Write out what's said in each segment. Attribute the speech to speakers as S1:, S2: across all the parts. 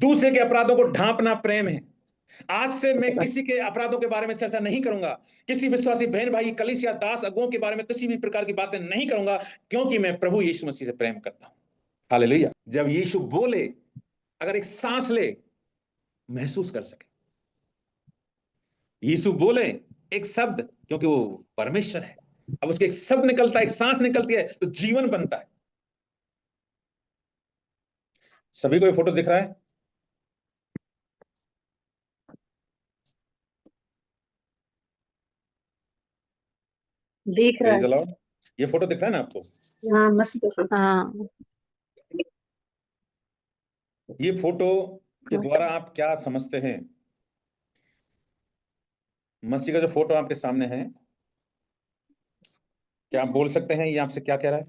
S1: दूसरे के अपराधों को ढांपना प्रेम है। आज से मैं किसी के अपराधों के बारे में चर्चा नहीं करूंगा, किसी विश्वासी बहन भाई कलीसिया दास अगुओं के बारे में किसी भी प्रकार की बातें नहीं करूंगा, क्योंकि मैं प्रभु यीशु मसीह से प्रेम करता हूं। हालेलुया। जब यीशु बोले, अगर एक सांस ले महसूस कर सके, यीशु बोले एक शब्द, क्योंकि वो परमेश्वर है, अब उसके एक शब्द निकलता है, एक सांस निकलती है तो जीवन बनता है। सभी को ये फोटो दिख रहा है?
S2: दिख रहा है।
S1: ये फोटो दिख रहा है ना आपको?
S2: हाँ मस्त। हाँ
S1: ये फोटो के द्वारा आप क्या समझते हैं? मसीह का जो फोटो आपके सामने है, क्या आप बोल सकते हैं ये आपसे क्या कह रहा है?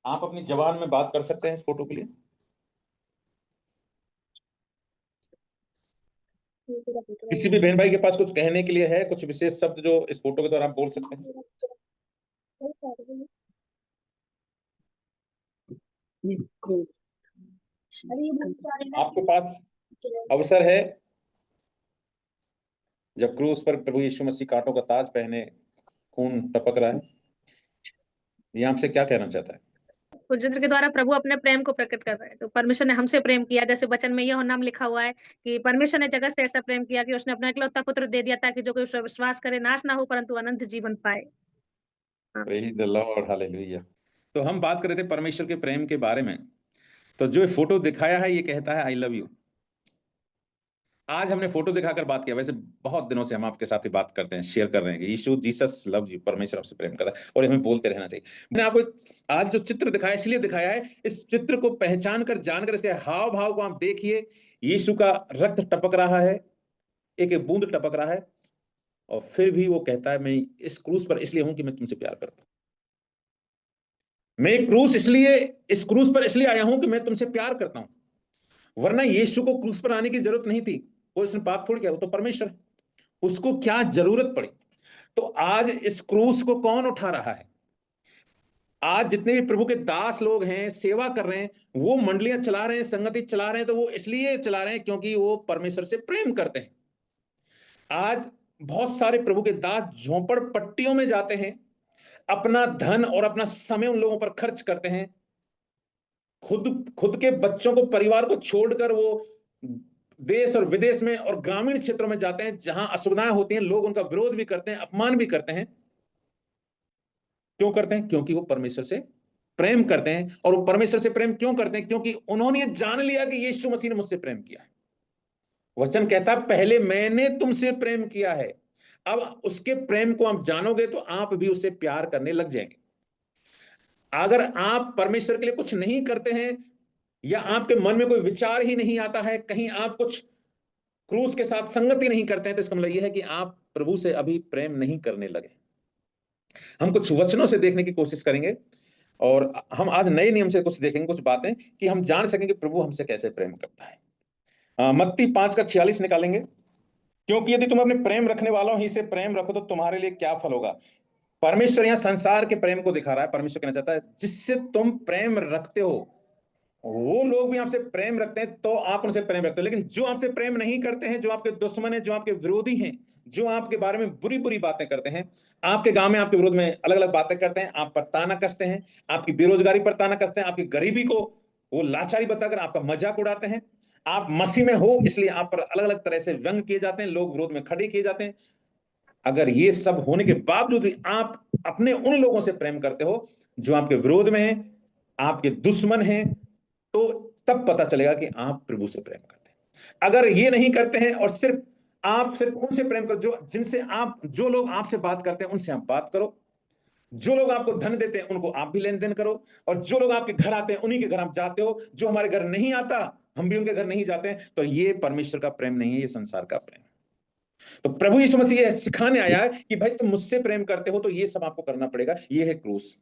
S1: आप अपनी जबान में बात कर सकते हैं इस फोटो के लिए? किसी भी बहन भाई के पास कुछ कहने के लिए है, कुछ विशेष शब्द जो इस फोटो के द्वारा आप बोल सकते हैं? आपके पास अवसर है, जब क्रूस पर प्रभु यीशु मसीह कांटों का ताज पहने खून टपक रहा है, ये आपसे क्या कहना चाहता है?
S3: उस यंत्र के द्वारा प्रभु अपने प्रेम को प्रकट कर रहे हैं। तो परमेश्वर ने हमसे प्रेम किया, जैसे वचन में यह नाम लिखा हुआ है कि परमेश्वर ने जगत से ऐसा प्रेम किया कि उसने अपना इकलौता पुत्र दे दिया, ताकि जो कोई उस पर विश्वास करे नाश ना हो परंतु अनंत जीवन पाए।
S1: Praise the Lord, hallelujah. तो हम बात कर रहे थे परमेश्वर के प्रेम के बारे में। तो जो फोटो दिखाया है ये कहता है आई लव यू। आज हमने फोटो दिखाकर बात किया, वैसे बहुत दिनों से हम आपके साथ ही बात करते हैं, शेयर कर रहे हैं कि यीशु जीसस लव यू, परमेश्वर आपसे प्रेम करता है और हमें बोलते रहना चाहिए। मैंने आपको आज जो चित्र दिखाया इसलिए दिखाया है, इस चित्र को पहचान कर जानकर इसके हाव भाव को आप देखिए। यीशु का रक्त टपक रहा है, एक एक बूंद टपक रहा है, और फिर भी वो कहता है मैं इस क्रूस पर इसलिए हूं कि मैं तुमसे प्यार करता हूं। मैं इस क्रूस पर इसलिए आया हूं कि मैं तुमसे प्यार करता हूं, वरना यीशु को क्रूस पर आने की जरूरत नहीं थी। वो इसने पाप थोड़ी किया, वो तो परमेश्वर है, उसको क्या जरूरत पड़ी। तो आज इस क्रूस को कौन उठा रहा है? आज जितने भी प्रभु के दास लोग हैं, सेवा कर रहे हैं, वो मंडलियां चला रहे हैं, संगति चला रहे हैं, तो वो इसलिए चला रहे हैं क्योंकि वो परमेश्वर से प्रेम करते हैं। आज बहुत सारे प्रभु के दास झोंपड़ पट्टियों में जाते हैं, अपना धन और अपना समय उन लोगों पर खर्च करते हैं, खुद के बच्चों को, परिवार को छोड़कर वो देश और विदेश में और ग्रामीण क्षेत्रों में जाते हैं, जहां असुविधाएं होती हैं, लोग उनका विरोध भी करते हैं, अपमान भी करते हैं। क्यों करते हैं? क्योंकि वो परमेश्वर से प्रेम करते हैं। और वो परमेश्वर से प्रेम क्यों करते हैं? क्योंकि उन्होंने जान लिया कि यीशु मसीह ने मुझसे प्रेम किया है। वचन कहता है पहले मैंने तुमसे प्रेम किया है। अब उसके प्रेम को आप जानोगे तो आप भी उससे प्यार करने लग जाएंगे। अगर आप परमेश्वर के लिए कुछ नहीं करते हैं, या आपके मन में कोई विचार ही नहीं आता है, कहीं आप कुछ क्रूस के साथ संगति नहीं करते हैं, तो इसका मतलब यह है कि आप प्रभु से अभी प्रेम नहीं करने लगे। हम कुछ वचनों से देखने की कोशिश करेंगे, और हम आज नए नियम से कुछ देखेंगे, कुछ बातें, कि हम जान सकेंगे प्रभु हमसे कैसे प्रेम करता है। मत्ती 5:46 निकालेंगे। क्योंकि यदि तुम अपने प्रेम रखने वालों ही से प्रेम रखो तो तुम्हारे लिए क्या फल होगा। परमेश्वर यहां संसार के प्रेम को दिखा रहा है। परमेश्वर कहना चाहता है जिससे तुम प्रेम रखते हो, वो लोग भी आपसे प्रेम रखते हैं तो आप उनसे प्रेम रखते हो। लेकिन जो आपसे प्रेम नहीं करते हैं, जो आपके दुश्मन हैं, जो आपके विरोधी हैं, जो आपके बारे में बुरी बुरी बातें करते हैं, आपके गांव में आपके विरोध में अलग अलग बातें करते हैं, आप पर ताना कसते हैं, आपकी बेरोजगारी पर ताना कसते हैं, आपकी गरीबी को वो लाचारी बताकर आपका मजाक उड़ाते हैं, आप मसीह में हो इसलिए आप पर अलग अलग तरह से व्यंग किए जाते हैं, लोग विरोध में खड़े किए जाते हैं। अगर ये सब होने के बावजूद भी आप अपने उन लोगों से प्रेम करते हो जो आपके विरोध में हैं, आपके दुश्मन हैं, तो तब पता चलेगा कि आप प्रभु से प्रेम करते हैं। अगर ये नहीं करते हैं और आप सिर्फ उनसे प्रेम करो जो लोग आपसे बात करते हैं उनसे आप बात करो, जो लोग आपको धन देते हैं उनको आप भी लेन देन करो, और जो लोग आपके घर आते हैं उन्हीं के घर आप जाते हो, जो हमारे घर नहीं आता हम भी उनके घर नहीं जाते हैं, तो ये परमेश्वर का प्रेम नहीं है, ये संसार का प्रेम है। तो प्रभु यीशु मसीह ये सिखाने आया है कि भाई तुम मुझसे प्रेम करते हो तो ये सब आपको करना पड़ेगा। ये है क्रूस।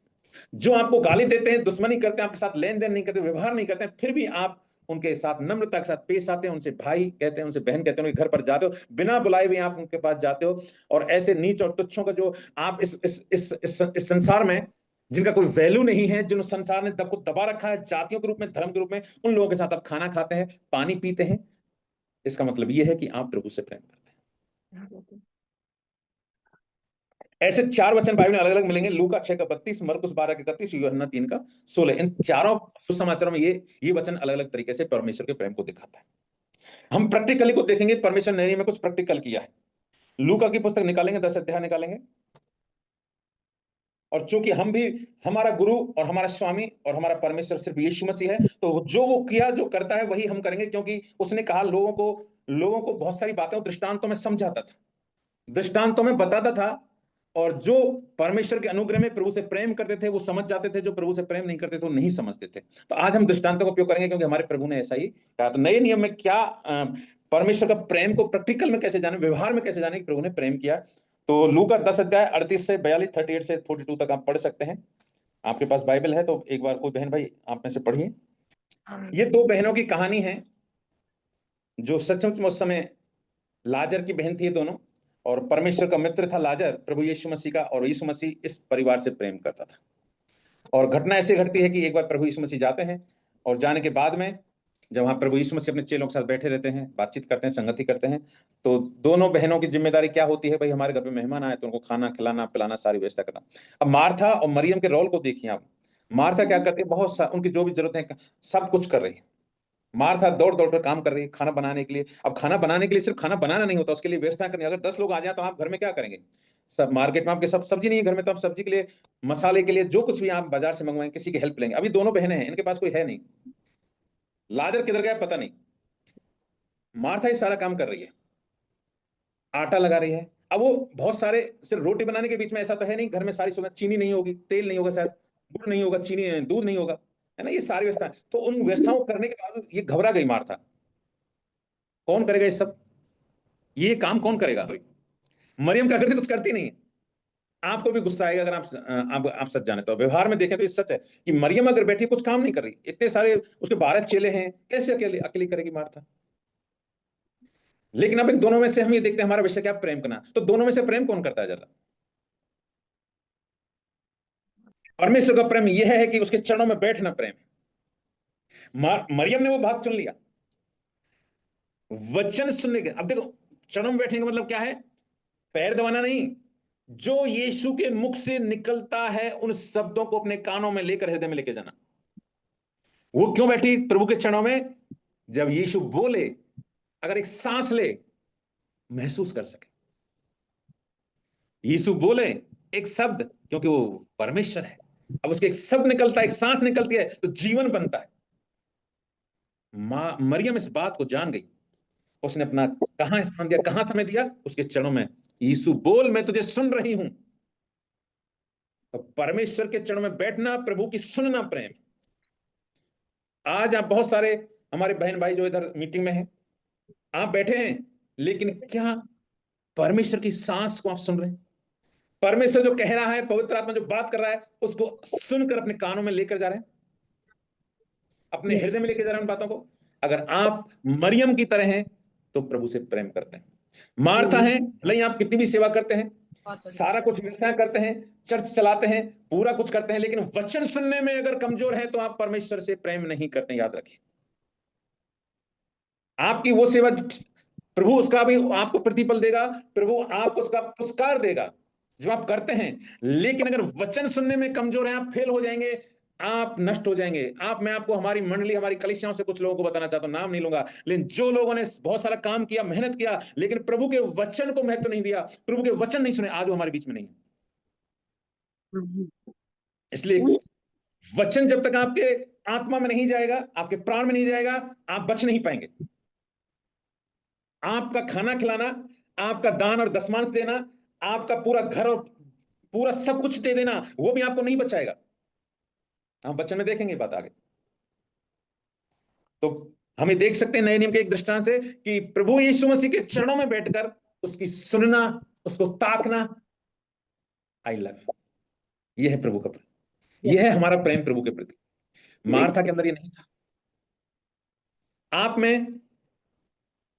S1: जो आपको गाली देते हैं, दुश्मनी करते हैं, आपके साथ लेन देन नहीं करते, व्यवहार नहीं करते हैं, फिर भी आप उनके साथ नम्रता के साथ पेश आते हैं, उनसे भाई कहते हैं, उनसे बहन कहते हैं, उनके घर पर जाते हो, बिना बुलाए भी आप उनके पास जाते हो। और ऐसे नीच और तुच्छों का जो आप इस संसार में जिनका कोई वैल्यू नहीं है, जिन संसार ने को दबा रखा है जातियों के रूप में, धर्म के रूप में, उन लोगों के साथ आप खाना खाते हैं, पानी पीते हैं। इसका मतलब यह है कि आप प्रभु से प्रेम करते हैं। ऐसे 4 वचन बाइबल में अलग अलग मिलेंगे, लूका 6 का 32, मरकुस 12 का 31, यूहन्ना 3 का 16। इन चारों सुसमाचारों में ये वचन अलग अलग तरीके से परमेश्वर के प्रेम को दिखाता है। हम प्रैक्टिकली को देखेंगे, परमेश्वर ने में कुछ प्रैक्टिकल किया है। लूका की पुस्तक निकालेंगे, 10 अध्याय निकालेंगे, और चूंकि हम भी, हमारा गुरु और हमारा स्वामी और हमारा परमेश्वर सिर्फ यीशु मसीह है, तो जो वो किया, जो करता है, वही हम करेंगे, क्योंकि उसने कहा लोगों को बहुत सारी बातें दृष्टांतों में समझाता था, दृष्टांतों में बताता था, और जो परमेश्वर के अनुग्रह में प्रभु से प्रेम करते थे वो समझ जाते थे, जो प्रभु से प्रेम नहीं करते थे वो नहीं समझते थे। तो आज हम दृष्टांतों का उपयोग करेंगे, क्योंकि हमारे प्रभु ने ऐसा ही कहा। तो नए नियम में क्या परमेश्वर का प्रेम को प्रैक्टिकल में कैसे जाने, व्यवहार में कैसे जाने कि प्रभु ने प्रेम किया। तो लूका 10 अध्याय 38 से 42, 38 से 42 तक आप पढ़ सकते हैं। आपके पास बाइबल है तो एक बार कोई बहन भाई आप में से पढ़िए। ये 2 बहनों की कहानी है, जो सचमुच उस समय लाजर की बहन थी दोनों, और परमेश्वर का मित्र था लाजर, प्रभु यीशु मसीह का, और यीशु मसीह इस परिवार से प्रेम करता था। और घटना ऐसे घटती है कि एक बार प्रभु यीशु मसीह जाते हैं, और जाने के बाद में जब वहां प्रभु यीशु मसीह अपने चेलों के साथ बैठे रहते हैं, बातचीत करते हैं, संगति करते हैं, तो दोनों बहनों की जिम्मेदारी क्या होती है, भाई हमारे घर पे मेहमान आए तो उनको खाना खिलाना पिलाना, सारी व्यवस्था करना। अब मार्था और मरियम के रोल को देखिए आप। मार्था क्या करती है, उनकी जो भी जरूरत है सब कुछ कर रही है। मार्था दौड़ दौड़ कर काम कर रही है खाना बनाने के लिए। अब खाना बनाने के लिए सिर्फ खाना बनाना नहीं होता, उसके लिए व्यवस्था करनी। अगर 10 लोग आ जाए तो आप घर में क्या करेंगे, सब मार्केट में आपके सब सब्जी नहीं है घर में, तो आप सब्जी के लिए, मसाले के लिए, जो कुछ भी आप बाजार से मंगवाएं, किसी की हेल्प लेंगे। अभी दोनों बहनें हैं, इनके पास कोई है नहीं, लाजर किधर गया पता नहीं, मार्था ही सारा काम कर रही है, आटा लगा रही है। अब वो बहुत सारे, सिर्फ रोटी बनाने के बीच में ऐसा तो है नहीं, घर में सारी सुविधा, चीनी नहीं होगी, तेल नहीं होगा, शायद गुड़ नहीं होगा, चीनी दूध नहीं होगा, है ना, ये सारी व्यवस्था। तो उन व्यवस्थाओं करने के बाद ये घबरा गई मार्था, कौन करेगा ये सब, ये काम कौन करेगा। मरियम क्या करती, कुछ करती नहीं है। आपको भी गुस्सा आएगा अगर आप सच जाने, तो व्यवहार में देखें तो ये सच है कि मरियम अगर बैठी कुछ काम नहीं कर रही, इतने सारे उसके 12 चेले हैं, कैसे अकेली करेगी मार्था। लेकिन अब इन दोनों में से हम ये देखते हैं, हमारा विषय क्या, प्रेम करना। तो दोनों में से प्रेम कौन करता है ज्यादा। परमेश्वर का प्रेम यह है कि उसके चरणों में बैठना प्रेम है। मरियम ने वो भाग चुन लिया, वचन सुनने के। अब देखो, चरणों में बैठने का मतलब क्या है, पैर दबाना नहीं, जो यीशु के मुख से निकलता है उन शब्दों को अपने कानों में लेकर हृदय में लेके जाना। वो क्यों बैठी प्रभु के चरणों में, जब यीशु बोले, अगर एक सांस ले, महसूस कर सके। यीशु बोले एक शब्द, क्योंकि वो परमेश्वर है, अब उसके एक शब्द निकलता है, एक सांस निकलती है, तो जीवन बनता है। मरियम इस बात को जान गई, उसने अपना कहां स्थान दिया, कहां समय दिया, उसके चरणों में। यीशु बोल, मैं तुझे सुन रही हूं। तो परमेश्वर के चरणों में बैठना, प्रभु की सुनना प्रेम। आज आप बहुत सारे हमारे बहन भाई जो इधर मीटिंग में हैं, आप बैठे हैं, लेकिन क्या परमेश्वर की सांस को आप सुन रहे हैं। परमेश्वर जो कह रहा है, पवित्र आत्मा जो बात कर रहा है, उसको सुनकर अपने कानों में लेकर जा रहे हैं, अपने हृदय में लेकर जा रहे हैं उन बातों को। अगर आप मरियम की तरह हैं तो प्रभु से प्रेम करते हैं। मार्था है, भले आप कितनी भी सेवा करते हैं, सारा कुछ व्यवस्था करते हैं, चर्च चलाते हैं, पूरा कुछ करते हैं, लेकिन वचन सुनने में अगर कमजोर है तो आप परमेश्वर से प्रेम नहीं करते। याद रखिए, आपकी वो सेवा, प्रभु उसका भी आपको प्रतिफल देगा, प्रभु आपको उसका पुरस्कार देगा जो आप करते हैं। लेकिन अगर वचन सुनने में कमजोर है, आप फेल हो जाएंगे, आप नष्ट हो जाएंगे। मैं आपको हमारी मंडली, हमारी कलीसियाओं से कुछ लोगों को बताना चाहता हूं, नाम नहीं लूंगा, लेकिन जो लोगों ने बहुत सारा काम किया, मेहनत किया, लेकिन प्रभु के वचन को महत्व नहीं दिया, प्रभु के वचन नहीं सुने, आज वो हमारे बीच में नहीं है। इसलिए वचन जब तक आपके आत्मा में नहीं जाएगा, आपके प्राण में नहीं जाएगा, आप बच नहीं पाएंगे। आपका खाना खिलाना, आपका दान और दशमांश देना, आपका पूरा घर और पूरा सब कुछ दे देना, वो भी आपको नहीं बचाएगा। हम वचन में देखेंगे बात आगे। तो हमें देख सकते हैं नए नियम के एक दृष्टांत से कि प्रभु यीशु मसीह के चरणों में बैठकर उसकी सुनना, उसको ताकना, आई लव, यह है प्रभु का प्रेम। यह है हमारा प्रेम प्रभु के प्रति। मार्था के अंदर ये नहीं था। आप में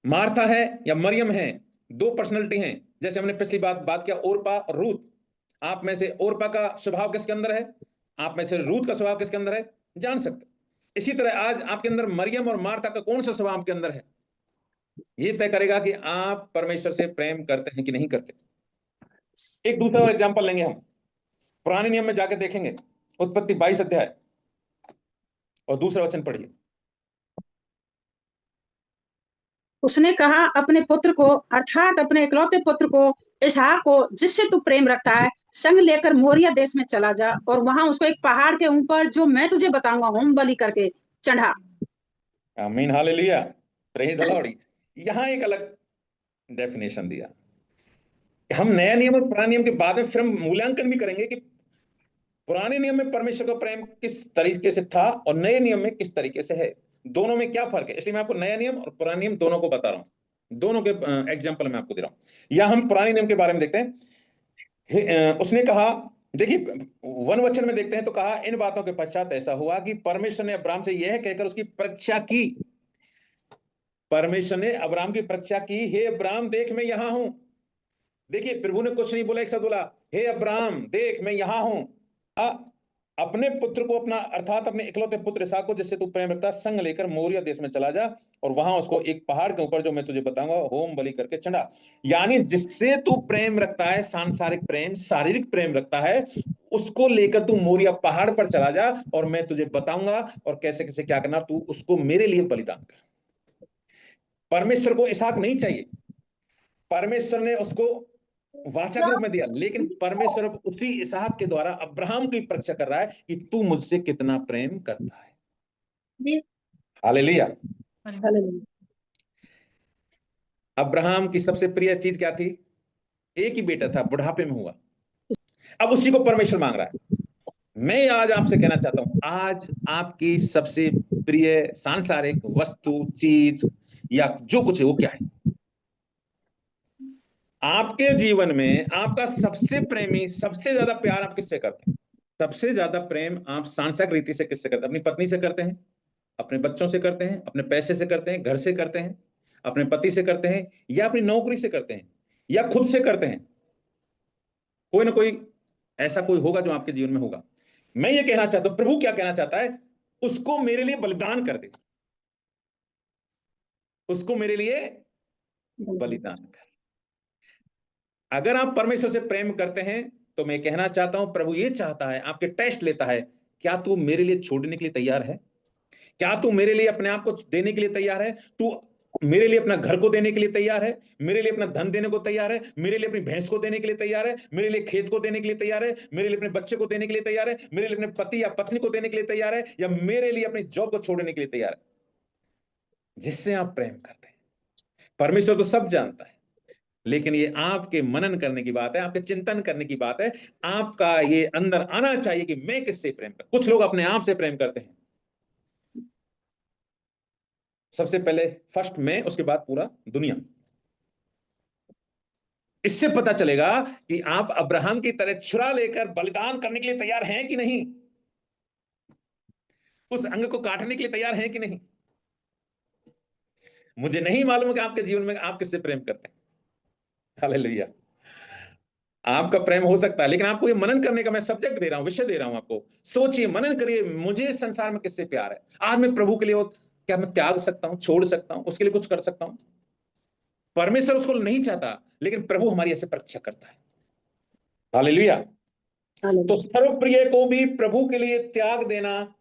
S1: मार्था है या मरियम है, दो पर्सनैलिटी हैं। जैसे हमने पिछली बात किया ओरपा और रूत। आप में से ओरपा का स्वभाव किसके अंदर है, आप में से रूथ का स्वभाव किसके अंदर है, जान सकते। इसी तरह आज आपके अंदर मरियम और मार्था का कौन सा स्वभाव आपके अंदर है, ये तय करेगा कि आप परमेश्वर से प्रेम करते हैं कि नहीं करते। एक दूसरा एग्जांपल लेंगे हम, पुराने नियम में जाके देखेंगे, उत्पत्ति 22 अध्याय और दूसरा वचन पढ़िए।
S2: उसने कहा अपने पुत्र को, अर्थात अपने इकलौते पुत्र को इसहाक को, जिससे तू प्रेम रखता है, संग लेकर मोरिया देश में चला जा और वहां उसको एक पहाड़ के ऊपर, जो मैं तुझे बताऊंगा, होम बलि करके चढ़ा।
S1: आमीन, हालेलुया, प्रेज द लॉर्ड। यहां एक अलग डेफिनेशन दिया। हम नया नियम और पुराने नियम के बाद में फिर हम मूल्यांकन भी करेंगे कि पुराने नियम में परमेश्वर का प्रेम किस तरीके से था और नए नियम में किस तरीके से है, दोनों में क्या फर्क है। इसलिए मैं आपको नया नियम और पुराने नियम दोनों को बता रहा हूं, दोनों के एग्जाम्पल मैं आपको दे रहा हूं। या हम पुराने नियम के बारे में देखते हैं। उसने कहा, देखिए 1 वचन में देखते हैं, तो कहा इन बातों के पश्चात ऐसा हुआ कि परमेश्वर ने अब्राहम से यह कहकर उसकी परीक्षा की। परमेश्वर ने अब्राहम की परीक्षा की, हे अब्राहम देख मैं यहां हूं। देखिए प्रभु ने कुछ नहीं बोला, एक साथ बोला हे अब्राहम देख मैं यहां हूं, अपने पुत्र को, अपना अर्थात अपने इकलौते पुत्र इसहाक को, जिससे तू प्रेम रखता, संग लेकर मोरिया देश में चला जा और वहां उसको एक पहाड़ के ऊपर, जो मैं तुझे बताऊंगा, होम बलि करके चढ़ा। यानी जिससे तू प्रेम रखता है, सांसारिक प्रेम, शारीरिक प्रेम रखता है, उसको लेकर तू मोरिया पहाड़ पर चला जा और मैं तुझे बताऊंगा और कैसे कैसे क्या करना, तू उसको मेरे लिए बलिदान कर। परमेश्वर को इसहाक नहीं चाहिए, परमेश्वर ने उसको वाचा के रूप में दिया, लेकिन परमेश्वर उसी इसहाक के द्वारा अब्राहम की परीक्षा कर रहा है कि तू मुझसे कितना प्रेम करता है। हालेलुया। अब्राहम की सबसे प्रिय चीज क्या थी, एक ही बेटा था, बुढ़ापे में हुआ, अब उसी को परमेश्वर मांग रहा है। मैं आज आपसे कहना चाहता हूं, आज आपकी सबसे प्रिय सांसारिक वस्तु, चीज या जो कुछ है वो क्या है। आपके जीवन में आपका सबसे प्रेमी, सबसे ज्यादा प्यार आप किससे करते हैं? सबसे ज्यादा प्रेम आप सांसारिक रीति से किससे करते हैं? अपनी पत्नी से करते हैं, अपने बच्चों से करते हैं, अपने पैसे से करते हैं, घर से करते हैं, अपने पति से करते हैं, या अपनी नौकरी से करते हैं, या खुद से करते हैं। कोई ना कोई ऐसा कोई होगा जो आपके जीवन में होगा। मैं ये कहना चाहता हूं, प्रभु क्या कहना चाहता है, उसको मेरे लिए बलिदान कर दे, उसको मेरे लिए बलिदान कर। अगर आप परमेश्वर से प्रेम करते हैं तो मैं कहना चाहता हूं, प्रभु ये चाहता है, आपके टेस्ट लेता है, क्या तू मेरे लिए छोड़ने के लिए तैयार है? क्या तू मेरे लिए अपने आप को देने के लिए तैयार है? तू मेरे लिए अपना घर को देने के लिए तैयार है? मेरे लिए अपना धन देने को तैयार है? मेरे लिए अपनी भैंस को देने के लिए तैयार है? मेरे लिए खेत को देने के लिए तैयार है? मेरे लिए अपने बच्चे को देने के लिए तैयार है? मेरे लिए अपने पति या पत्नी को देने के लिए तैयार है? या मेरे लिए अपनी जॉब को छोड़ने के लिए तैयार है? जिससे आप प्रेम करते हैं, परमेश्वर तो सब जानता है, लेकिन ये आपके मनन करने की बात है, आपके चिंतन करने की बात है। आपका ये अंदर आना चाहिए कि मैं किससे प्रेम कर। कुछ लोग अपने आप से प्रेम करते हैं, सबसे पहले फर्स्ट मैं, उसके बाद पूरा दुनिया। इससे पता चलेगा कि आप अब्राहम की तरह छुरा लेकर बलिदान करने के लिए तैयार हैं कि नहीं, उस अंग को काटने के लिए तैयार हैं कि नहीं। मुझे नहीं मालूम कि आपके जीवन में आप किससे प्रेम करते हैं। हालेलुया। आपका प्रेम हो सकता है, लेकिन आपको ये मनन करने का मैं सब्जेक्ट दे रहा हूं, विषय दे रहा हूं आपको। सोचिए, मनन करिए, मुझे संसार में किससे प्यार है। आज मैं प्रभु के लिए क्या मैं त्याग सकता हूं, छोड़ सकता हूं, उसके लिए कुछ कर सकता हूं? परमेश्वर उसको नहीं चाहता, लेकिन प्रभु हमारी ऐसे परीक्षा करता है। हालेलुया। तो सर्वप्रिय को भी प्रभु के लिए त्याग देना,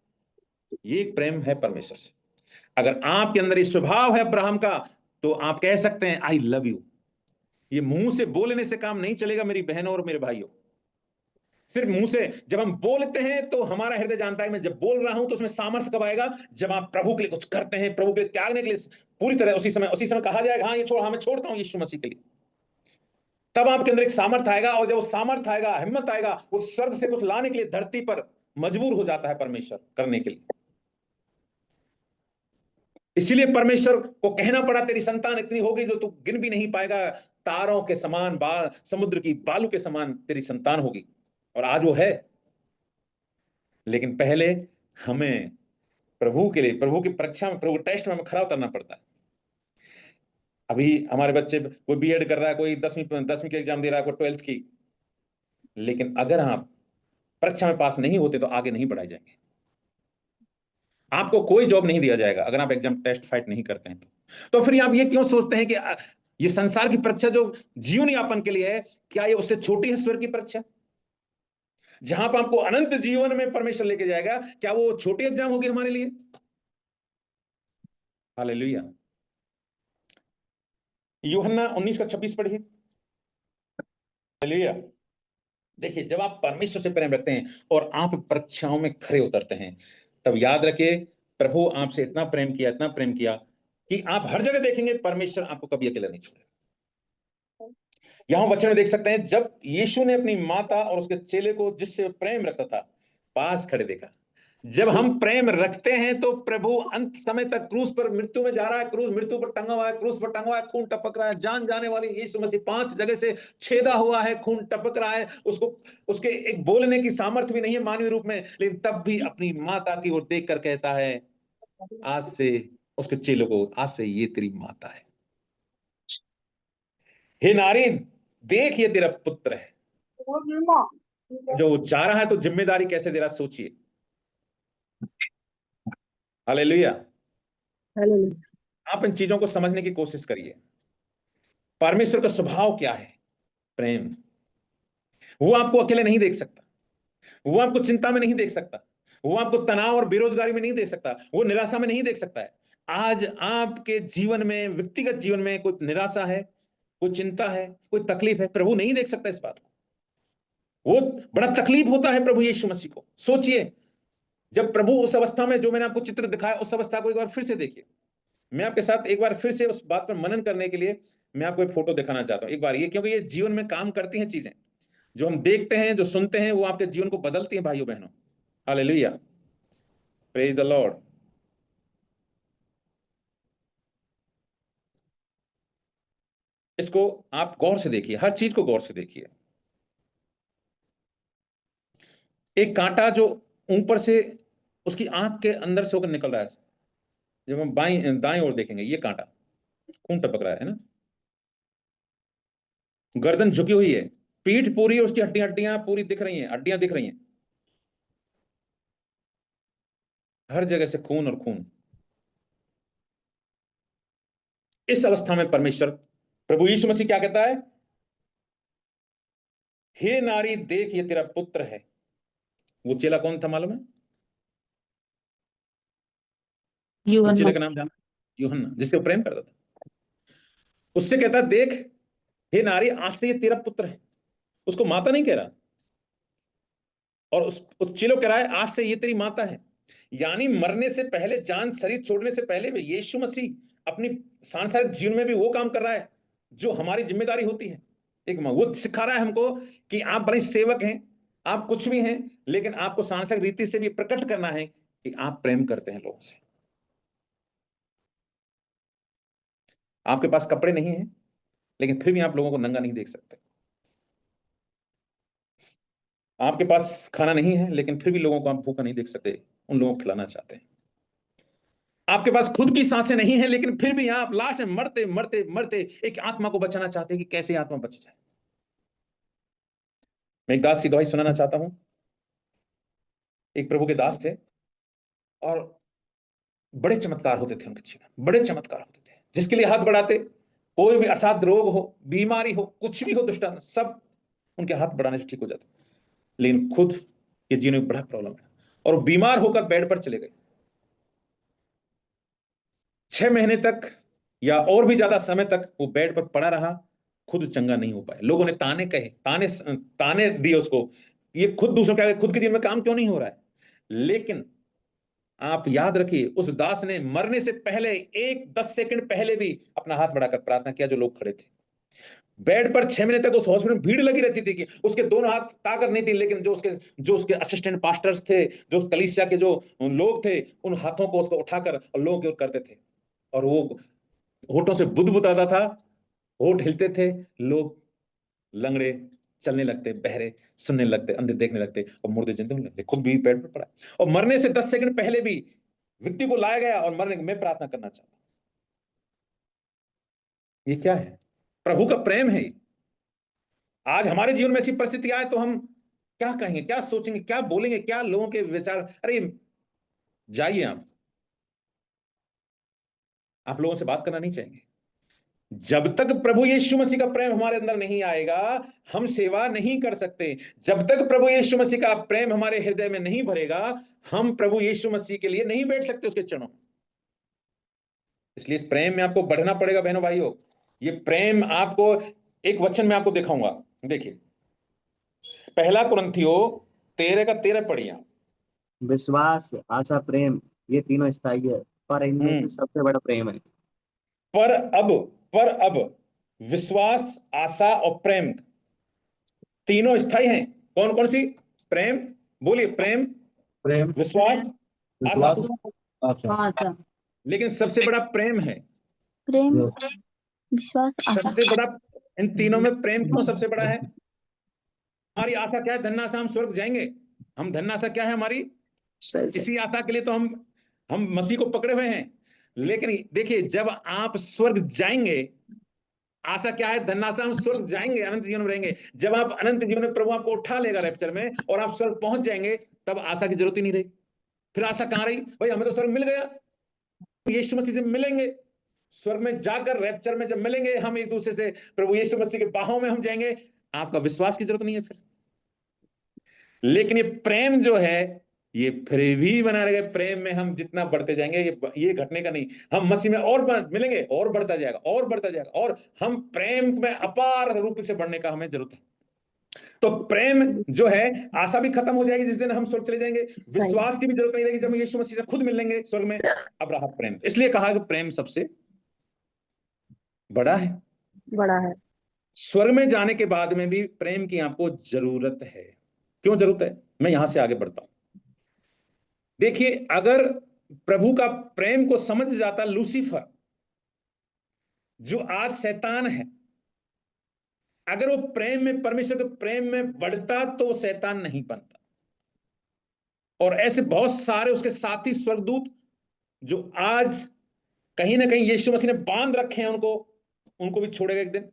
S1: ये प्रेम है परमेश्वर से। अगर आपके अंदर ये स्वभाव है अब्राहम का, तो आप कह सकते हैं आई लव यू। ये मुंह से बोलने से काम नहीं चलेगा मेरी बहनों और मेरे भाइयों। सिर्फ मुंह से जब हम बोलते हैं तो हमारा हृदय जानता है मैं जब बोल रहा हूं तो उसमें सामर्थ्य कब आएगा, जब आप प्रभु के लिए कुछ करते हैं, प्रभु के लिए त्यागने के लिए पूरी तरह, उसी समय कहा जाएगा हाँ ये छोड़, हाँ मैं छोड़ता हूं यीशु मसीह के लिए। तब आपके अंदर एक सामर्थ्य आएगा, और जब वो सामर्थ्य आएगा, हिम्मत आएगा, वो स्वर्ग से कुछ लाने के लिए धरती पर मजबूर हो जाता है परमेश्वर करने के लिए। इसीलिए परमेश्वर को कहना पड़ा तेरी संतान इतनी होगी जो तू गिन भी नहीं पाएगा, तारों के समान, समुद्र की बालू के समान तेरी संतान होगी। और आज वो है, लेकिन पहले हमें प्रभु के लिए, प्रभु की परीक्षा में, प्रभु टेस्ट में हमें खरा उतरना पड़ता है। अभी हमारे बच्चे, कोई बीएड कर रहा है, कोई 10वीं की एग्जाम दे रहा है, कोई 12th की। लेकिन अगर आप परीक्षा में पास नहीं होते तो आगे नहीं बढ़ाए जाएंगे। आपको कोई जॉब नहीं दिया जाएगा अगर आप एग्जाम टेस्ट फाइट नहीं करते हैं तो फिर आप ये क्यों सोचते हैं कि ये संसार की परीक्षा जो जीवन यापन के लिए है, क्या ये उससे छोटी है ईश्वर की परीक्षा? जहां पर आपको अनंत जीवन में परमेश्वर लेके जाएगा, क्या वो छोटी एग्जाम होगी हमारे लिए? हालेलुया। यूहन्ना 19:26 पढ़िए। हालेलुया। देखिए, जब आप परमेश्वर से प्रेम रखते हैं और आप परीक्षाओं में खरे उतरते हैं, तब याद रखिए प्रभु आपसे इतना प्रेम किया, इतना प्रेम किया कि आप हर जगह देखेंगे परमेश्वर आपको कभी अकेला नहीं छोड़ेगा। यहां वचन में देख सकते हैं, जब यीशु ने अपनी माता और उसके चेले को जिससे प्रेम रखता था पास खड़े देखा। जब हम प्रेम रखते हैं तो प्रभु अंत समय तक क्रूस पर मृत्यु में जा रहा है, क्रूस मृत्यु पर टंगा हुआ है, क्रूस पर टंगा हुआ है, खून टपक रहा है, जान जाने वाली यीशु मसीह 5 जगह से छेदा हुआ है, खून टपक रहा है, उसको उसके एक बोलने की सामर्थ्य भी नहीं है मानवीय रूप में, लेकिन तब भी अपनी माता की ओर देख कर कहता है, आज से उसके चेलों को, आज से ये तेरी माता है। हे नारी, देख ये तेरा पुत्र है। जो जा रहा है तो जिम्मेदारी कैसे दे रहा सोचिए। हालेलुया। आप इन चीजों को समझने की कोशिश करिए। परमेश्वर का स्वभाव क्या है? प्रेम। वो आपको अकेले नहीं देख सकता, वो आपको चिंता में नहीं देख सकता, वो आपको तनाव और बेरोजगारी में नहीं देख सकता, वो निराशा में नहीं देख सकता है। आज आपके जीवन में, व्यक्तिगत जीवन में कोई निराशा है, कोई चिंता है, कोई तकलीफ है, प्रभु नहीं देख सकता इस बात को। वो बड़ा तकलीफ होता है प्रभु यीशु मसीह को। सोचिए, जब प्रभु उस अवस्था में, जो मैंने आपको चित्र दिखाया, उस अवस्था को एक बार फिर से देखिए। मैं आपके साथ एक बार फिर से उस बात पर मनन करने के लिए मैं आपको एक फोटो दिखाना चाहता हूं एक बार, ये क्योंकि ये जीवन में काम करती हैं चीजें, जो हम देखते हैं, जो सुनते हैं, वो आपके जीवन को बदलती हैं भाइयों बहनों। Hallelujah, praise the Lord. इसको आप गौर से देखिए, हर चीज को गौर से देखिए। एक कांटा जो ऊपर से उसकी आंख के अंदर से होकर निकल रहा है, जब हम बाई दाएं ओर देखेंगे, ये कांटा खून टपक रहा है ना, गर्दन झुकी हुई है, पीठ पूरी, उसकी हड्डियां हड्डियां पूरी दिख रही हैं, हड्डियां दिख रही हैं, हर जगह से खून और खून। इस अवस्था में परमेश्वर, प्रभु यीशु मसीह क्या कहता है? हे नारी, देख ये तेरा पुत्र है। वो चेला कौन था मालूम है? उस चेले का नाम जाना? यूहन्ना, जिससे वो प्रेम करता था। उससे कहता है, देख हे नारी, आज से ये तेरा पुत्र है। उसको माता नहीं कह रहा, और उस चेलो कह रहा है, आज से ये तेरी माता है। यानी मरने से पहले, जान शरीर छोड़ने से पहले भी यीशु मसीह अपनी सांसारिक जीवन में भी वो काम कर रहा है जो हमारी जिम्मेदारी होती है। एक वो सिखा रहा है हमको कि आप बड़े सेवक हैं, आप कुछ भी हैं, लेकिन आपको सांसारिक रीति से भी प्रकट करना है कि आप प्रेम करते हैं लोगों से। आपके पास कपड़े नहीं हैं, लेकिन फिर भी आप लोगों को नंगा नहीं देख सकते। आपके पास खाना नहीं है, लेकिन फिर भी लोगों को आप भूखा नहीं देख सकते, उन लोगों को खिलाना चाहते हैं। आपके पास खुद की सांसें नहीं है, लेकिन फिर भी आप लास्ट में मरते मरते मरते एक आत्मा को बचाना चाहते हैं कि कैसे आत्मा बच जाए। मैं एक दास की गवाही सुनाना चाहता हूं। एक प्रभु के दास थे और बड़े चमत्कार होते थे उनके जीवन, बड़े चमत्कार होते थे। जिसके लिए हाथ बढ़ाते, कोई भी असाध्य रोग हो, बीमारी हो, कुछ भी हो, दुष्टान, सब उनके हाथ बढ़ाने से ठीक हो जाते। लेकिन खुद के जीवन में बड़ा प्रॉब्लम है और वो बीमार होकर बेड पर चले गए। 6 महीने तक या और भी ज्यादा समय तक वो बेड पर पड़ा रहा, खुद चंगा नहीं हो पाया। लोगों ने ताने कहे, ताने दिए उसको, ये खुद दूसरों के आगे, खुद के जीवन में काम क्यों नहीं हो रहा है। लेकिन आप याद रखिए, उस दास ने मरने से पहले 10 सेकंड पहले भी अपना हाथ बढ़ाकर प्रार्थना किया। जो लोग खड़े थे बेड पर 6 महीने तक, उस हॉस्पिटल में भीड़ लगी रहती थी कि उसके दोनों हाथ ताकत नहीं थी, लेकिन जो उसके असिस्टेंट पास्टर्स थे, जो कलीसिया के जो लोग थे, उन हाथों को उसको उठाकर और लोगों की ओर करते थे, और वो होठों से बुदबुद आता था, होठ हिलते थे, लोग लंगड़े चलने लगते, बहरे सुनने लगते, अंधे देखने लगते और मुर्दे जिंदे होने लगते। खुद भी बेड पर पड़ा और मरने से 10 सेकंड पहले भी व्यक्ति को लाया गया और मरने में प्रार्थना करना चाहता। ये क्या है? प्रभु का प्रेम है। आज हमारे जीवन में ऐसी परिस्थिति आए तो हम क्या कहेंगे, क्या सोचेंगे, क्या बोलेंगे, क्या लोगों के विचार। अरे जाइए, आप लोगों से बात करना नहीं चाहेंगे। जब तक प्रभु यीशु मसीह का प्रेम हमारे अंदर नहीं आएगा, हम सेवा नहीं कर सकते। जब तक प्रभु यीशु मसीह का प्रेम हमारे हृदय में नहीं भरेगा, हम प्रभु यीशु मसीह के लिए नहीं बैठ सकते उसके चरणों। इसलिए इस प्रेम में आपको बढ़ना पड़ेगा बहनों भाइयों। ये प्रेम आपको एक वचन में आपको दिखाऊंगा। देखिए, 1 कुरिन्थियों 13 पढ़िए।
S4: विश्वास, आशा, प्रेम, ये तीनों स्थायी है, पर इनमें से सबसे बड़ा प्रेम है।
S1: पर अब विश्वास, आशा और प्रेम तीनों स्थायी हैं। कौन कौन सी? प्रेम, बोलिए, प्रेम, विश्वास, आशा।
S5: आशा,
S1: लेकिन सबसे बड़ा प्रेम है।
S5: प्रेम, विश्वास, आशा।
S1: सबसे बड़ा इन तीनों में प्रेम क्यों सबसे बड़ा है? हमारी आशा क्या है? धन्याशा, हम स्वर्ग जाएंगे। हम धन्याशा क्या है हमारी? इसी आशा के लिए तो हम मसीह को पकड़े हुए हैं। लेकिन देखिए, जब आप स्वर्ग जाएंगे, आशा क्या है? धन्याशा, हम स्वर्ग जाएंगे, अनंत जीवन में रहेंगे। जब आप अनंत जीवन में प्रभु आपको उठा लेगा रैप्चर में और आप स्वर्ग पहुंच जाएंगे, तब आशा की जरूरत ही नहीं रही। फिर आशा कहां रही? भाई हमें तो स्वर्ग मिल गया, यीशु मसीह से मिलेंगे। स्वर्ग में जाकर रैप्चर में जब मिलेंगे, हम एक दूसरे से प्रभु यीशु मसीह के बाहों में हम जाएंगे। आपका विश्वास की जरूरत नहीं है फिर। लेकिन ये प्रेम जो है, ये फिर भी बना रहेगा। प्रेम में हम जितना बढ़ते जाएंगे, ये घटने का नहीं। हम मसीह में और मिलेंगे, और बढ़ता जाएगा, और बढ़ता जाएगा, और हम प्रेम में अपार रूप से बढ़ने का हमें जरूरत है। तो प्रेम जो है, आशा भी खत्म हो जाएगी जिस दिन हम स्वर्ग चले जाएंगे। विश्वास की भी जरूरत नहीं रहेगी जब हम यीशु मसीह से खुद मिल लेंगे स्वर्ग में। अब रहा प्रेम। इसलिए कहा कि प्रेम सबसे बड़ा है। स्वर्ग में जाने के बाद में भी प्रेम की आपको जरूरत है। क्यों जरूरत है? मैं यहां से आगे बढ़ता हूं। देखिए, अगर प्रभु का प्रेम को समझ जाता लूसीफर, जो आज शैतान है, अगर वो प्रेम में, परमेश्वर के प्रेम में बढ़ता, तो शैतान नहीं बनता। और ऐसे बहुत सारे उसके साथी स्वर्गदूत जो आज कहीं ना कहीं यीशु मसीह ने बांध रखे हैं, उनको भी छोड़ेगा एक दिन।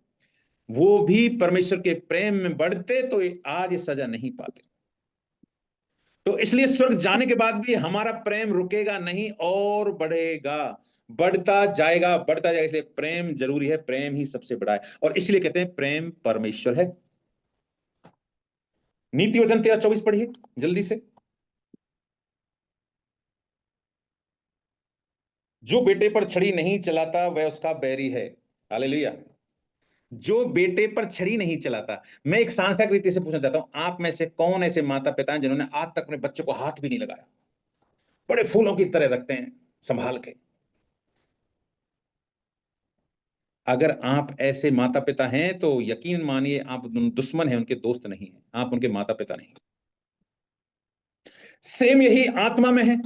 S1: वो भी परमेश्वर के प्रेम में बढ़ते तो आज ये सजा नहीं पाते। तो इसलिए स्वर्ग जाने के बाद भी हमारा प्रेम रुकेगा नहीं, और बढ़ेगा, बढ़ता जाएगा, बढ़ता जाएगा। इसलिए प्रेम जरूरी है। प्रेम ही सबसे बड़ा है, और इसलिए कहते हैं प्रेम परमेश्वर है। नीति वचन 13:24 पढ़िए जल्दी से। जो बेटे पर छड़ी नहीं चलाता वह उसका बैरी है। हालेलुया। जो बेटे पर छड़ी नहीं चलाता। मैं एक सांसारिक रीति से पूछना चाहता हूं, आप में से कौन ऐसे माता पिता हैं जिन्होंने आज तक अपने बच्चों को हाथ भी नहीं लगाया? बड़े फूलों की तरह रखते हैं संभाल के। अगर आप ऐसे माता पिता हैं तो यकीन मानिए, आप दुश्मन हैं, उनके दोस्त नहीं हैं, आप उनके माता पिता नहीं। सेम यही आत्मा में है।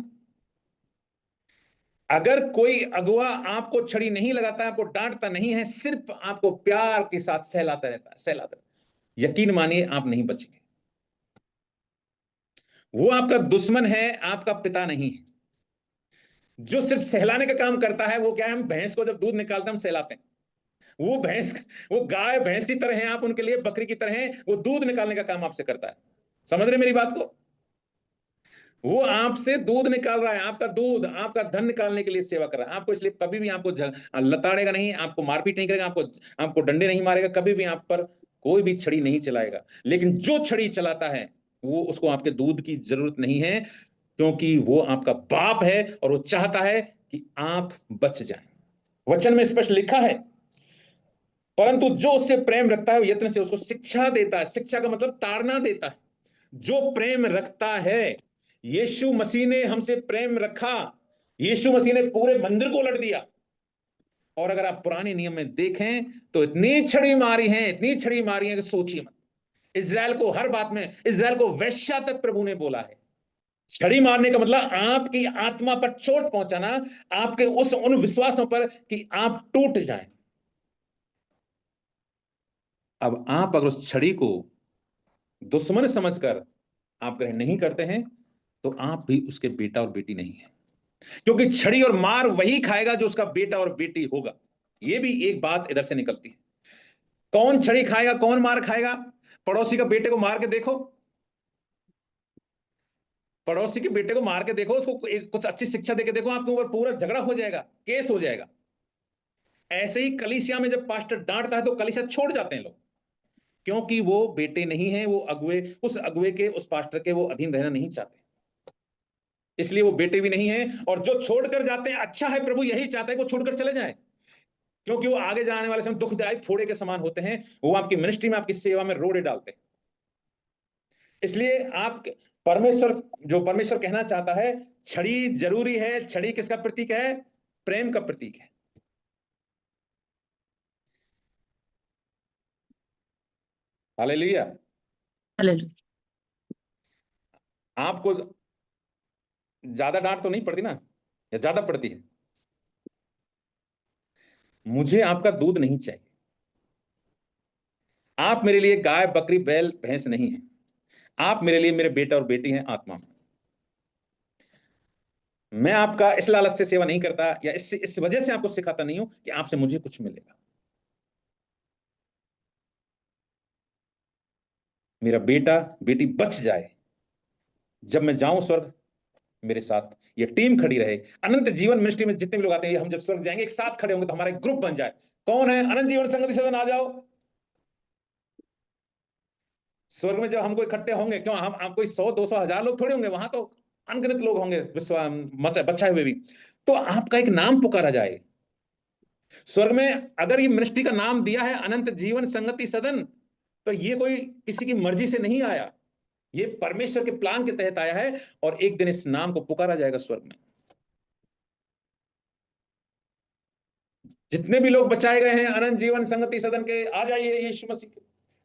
S1: अगर कोई अगुआ आपको छड़ी नहीं लगाता है, आपको डांटता नहीं है, सिर्फ आपको प्यार के साथ सहलाता रहता है, यकीन मानिए आप नहीं बचेंगे। वो आपका दुश्मन है, आपका पिता नहीं है। जो सिर्फ सहलाने का काम करता है, वो क्या है? हम भैंस को जब दूध निकालते हैं, हम सहलाते हैं। वो गाय भैंस की तरह है, आप उनके लिए बकरी की तरह हैं। वो दूध निकालने का काम आपसे करता है। समझ रहे मेरी बात को? वो आपसे दूध निकाल रहा है, आपका दूध, आपका धन निकालने के लिए सेवा कर रहा है आपको। इसलिए कभी भी आपको लताड़ेगा नहीं, आपको मारपीट नहीं करेगा, आपको डंडे नहीं मारेगा, कभी भी आप पर कोई भी छड़ी नहीं चलाएगा। लेकिन जो छड़ी चलाता है, वो उसको आपके दूध की जरूरत नहीं है, क्योंकि वो आपका बाप है और वो चाहता है कि आप बच जाएं। वचन में स्पष्ट लिखा है, परंतु जो उससे प्रेम रखता है वो यत्न से उसको शिक्षा देता है। शिक्षा का मतलब ताड़ना देता है। जो प्रेम रखता है, यीशु मसीह ने हमसे प्रेम रखा, यीशु मसीह ने पूरे मंदिर को उलट दिया। और अगर आप पुराने नियम में देखें तो इतनी छड़ी मारी है, इतनी छड़ी मारी है कि सोचिए मत। इजराइल को हर बात में, इजराइल को वेश्या तक प्रभु ने बोला है। छड़ी मारने का मतलब आपकी आत्मा पर चोट पहुंचाना, आपके उन विश्वासों पर कि आप टूट जाएं। अब आप अगर उस छड़ी को दुश्मन समझकर आप ग्रहण नहीं करते हैं, तो आप भी उसके बेटा और बेटी नहीं है। क्योंकि छड़ी और मार वही खाएगा जो उसका बेटा और बेटी होगा। यह भी एक बात इधर से निकलती है। कौन छड़ी खाएगा, कौन मार खाएगा? पड़ोसी का बेटे को मार के देखो, पड़ोसी के बेटे को मार के देखो, उसको कुछ अच्छी शिक्षा देके देखो, आपके ऊपर पूरा झगड़ा हो जाएगा, केस हो जाएगा। ऐसे ही कलीसिया में जब पास्टर डांटता है तो कलीसिया छोड़ जाते हैं लोग, क्योंकि वो बेटे नहीं है, वो अगुए, उस अगुए के, उस पास्टर के वो अधीन रहना नहीं चाहते, इसलिए वो बेटे भी नहीं है। और जो छोड़कर जाते हैं, अच्छा है, प्रभु यही चाहता है कि वो छोड़कर चले जाएं, क्योंकि वो आगे जाने वाले समय दुखदायक फोड़े के समान होते हैं, वो आपकी मिनिस्ट्री में, आपकी सेवा में रोड़े डालते हैं। इसलिए आप परमेश्वर कहना चाहता है, छड़ी जरूरी है। छड़ी किसका प्रतीक है? प्रेम का प्रतीक है। हालेलुया। आपको ज्यादा डांट तो नहीं पड़ती ना, या ज्यादा पड़ती है? मुझे आपका दूध नहीं चाहिए। आप मेरे लिए गाय, बकरी, बैल, भैंस नहीं है। आप मेरे लिए मेरे बेटा और बेटी हैं आत्मा में। मैं आपका इस लालच से सेवा नहीं करता, या इस वजह से आपको सिखाता नहीं हूं कि आपसे मुझे कुछ मिलेगा। मेरा बेटा बेटी बच जाए, जब मैं जाऊं स्वर्ग, मेरे साथ ये टीम खड़ी रहे। अनंत जीवन मिनिस्ट्री में जितने भी लोग आते हैं, हम जब स्वर्ग जाएंगे एक साथ खड़े होंगे, तो हमारा एक ग्रुप बन जाए। कौन है? अनंत जीवन संगति सदन, आ जाओ। स्वर्ग में जब हमको इकट्ठे होंगे, क्यों हम कोई 100, 200, 1000 लोग थोड़े होंगे, वहां तो अनगिनत लोग होंगे, बचाए हुए भी। तो आपका एक नाम पुकारा जाए स्वर्ग में। अगर ये मिनिस्ट्री का नाम दिया है अनंत जीवन संगति सदन, तो ये कोई किसी की मर्जी से नहीं आया, ये परमेश्वर के प्लान के तहत आया है। और एक दिन इस नाम को पुकारा जाएगा स्वर्ग में। जितने भी लोग बचाए गए हैं अनंत जीवन संगति सदन के, आ जाइए यीशु मसीह के,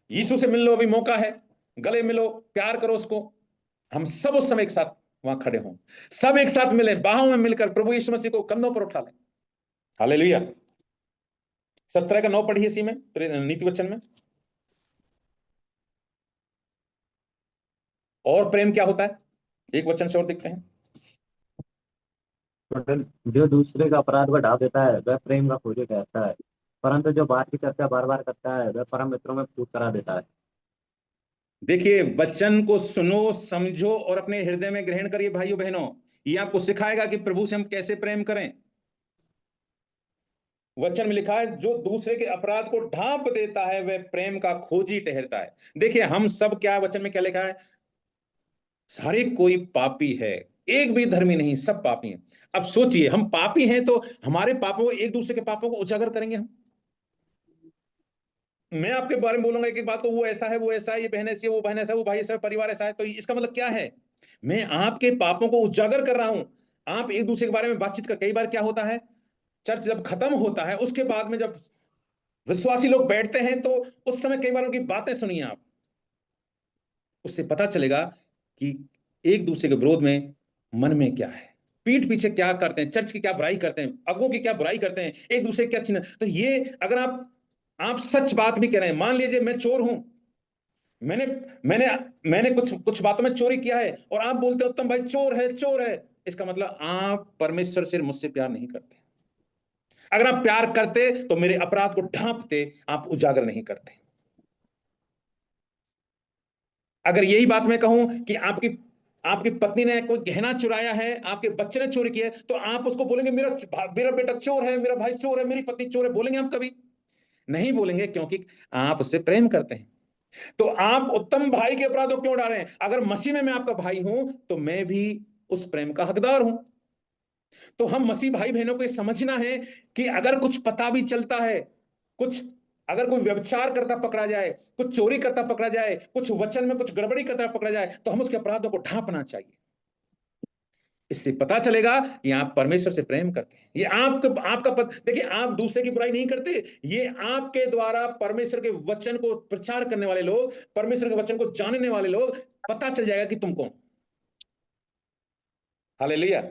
S1: यीशु से मिल लो, अभी मौका है, गले मिलो, प्यार करो उसको। हम सब उस समय एक साथ वहां खड़े हों, सब एक साथ मिलें, बाहों में मिलकर प्रभु यीशु मसीह को कंधों पर उठा लें। हालेलुया। 17 का 9 पढ़िए इसी में, नीति वचन में। और प्रेम क्या होता है, एक वचन से और देखते हैं।
S4: जो दूसरे का अपराध बढ़ा देता है वह प्रेम का खोजी कहता है, परंतु जो बात की चर्चा बार बार करता है वह परम मित्रों में फूट करा देता है।
S1: देखिए, वचन को सुनो, समझो और अपने हृदय में ग्रहण करिए भाइयों बहनों। ये आपको सिखाएगा कि प्रभु से हम कैसे प्रेम करें। वचन में लिखा है, जो दूसरे के अपराध को ढांप देता है वह प्रेम का खोजी ठहरता है। देखिए, हम सब क्या, वचन में क्या लिखा है? हर एक कोई पापी है, एक भी धर्मी नहीं, सब पापी हैं। अब सोचिए, हम पापी हैं तो हमारे पापों को, एक दूसरे के पापों को उजागर करेंगे हम। मैं आपके बारे में बोलूंगा एक एक बात को, वो ऐसा है, वो ऐसा है, ये बहन ऐसी है, वो बहन ऐसा है, वो भाई ऐसा है, परिवार ऐसा है, तो इसका मतलब क्या है? मैं आपके पापों को उजागर कर रहा हूं। आप एक दूसरे के बारे में बातचीत कर, कई बार क्या होता है, चर्च जब खत्म होता है उसके बाद में जब विश्वासी लोग बैठते हैं, तो उस समय कई बार उनकी बातें सुनिए आप, उससे पता चलेगा कि एक दूसरे के विरोध में मन में क्या है, पीठ पीछे क्या करते हैं, चर्च की क्या बुराई करते हैं, अगुओं की क्या बुराई करते हैं, एक दूसरे क्या छीना। तो ये अगर आप सच बात भी कह रहे हैं, मान लीजिए मैं चोर हूं, मैंने मैंने मैंने कुछ बातों में चोरी किया है, और आप बोलते हो उत्तम भाई चोर है, चोर है, इसका मतलब आप परमेश्वर से, मुझसे प्यार नहीं करते। अगर आप प्यार करते तो मेरे अपराध को ढांपते, आप उजागर नहीं करते। अगर यही बात मैं कहूं कि आपकी पत्नी ने कोई गहना चुराया है, आपके बच्चे ने चोरी किया है, तो आप उसको बोलेंगे मेरा बेटा चोर है, मेरा भाई चोर है, मेरी पत्नी चोर है, बोलेंगे आप? कभी नहीं बोलेंगे, क्योंकि आप उससे प्रेम करते हैं। तो आप उत्तम भाई के अपराध को क्यों डाल रहे हैं? अगर मसीह में मैं आपका भाई हूं तो मैं भी उस प्रेम का हकदार हूं। तो हम मसीह भाई बहनों को ये समझना है कि अगर कुछ पता भी चलता है, अगर कोई व्यभिचार करता पकड़ा जाए, कुछ चोरी करता पकड़ा जाए, कुछ वचन में कुछ गड़बड़ी करता पकड़ा जाए, तो हम उसके अपराधों को ढांपना चाहिए। इससे पता चलेगा कि आप परमेश्वर से प्रेम करते हैं। ये आपका देखिए, आप दूसरे की बुराई नहीं करते, ये आपके द्वारा परमेश्वर के वचन को प्रचार करने वाले लोग, परमेश्वर के वचन को जानने वाले लोग, पता चल जाएगा कि तुम कौन। हालेलुया।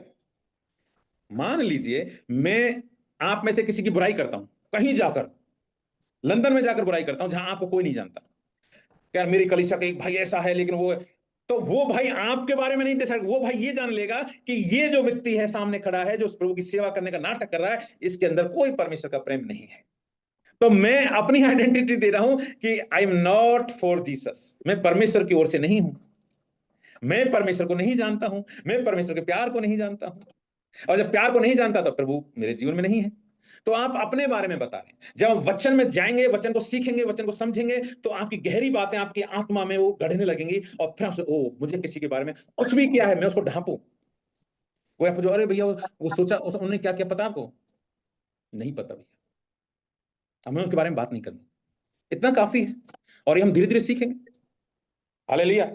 S1: मान लीजिए मैं आप में से किसी की बुराई करता हूं, कहीं जाकर, लंदन में जाकर बुराई करता हूं जहां आपको कोई नहीं जानता, यार मेरी कलीसिया का एक भाई ऐसा है, लेकिन वो भाई आपके बारे में नहीं डिसाइड, वो भाई ये जान लेगा कि ये जो व्यक्ति है सामने खड़ा है, जो उस प्रभु की सेवा करने का नाटक कर रहा है, इसके अंदर कोई परमेश्वर का प्रेम नहीं है। तो मैं अपनी आइडेंटिटी दे रहा हूं कि I am not for Jesus, मैं परमेश्वर की ओर से नहीं हूं। मैं परमेश्वर को नहीं जानता हूं, मैं परमेश्वर के प्यार को नहीं जानता हूं। और जब प्यार को नहीं जानता तो प्रभु मेरे जीवन में नहीं है। तो आप अपने बारे में बता रहे। जब हम वचन में जाएंगे, वचन को सीखेंगे, वचन को समझेंगे, तो आपकी गहरी बातें आपकी आत्मा में वो गढ़ने लगेंगी और फिर आपसे ओ मुझे किसी के बारे में कुछ भी किया है मैं उसको ढांपूं। वो आप जो अरे भैया वो सोचा उन्होंने क्या क्या पता आपको नहीं पता भैया, हमें उनके बारे में बात नहीं करनी, इतना काफी है। और ये हम धीरे धीरे सीखेंगे। हालेलुया।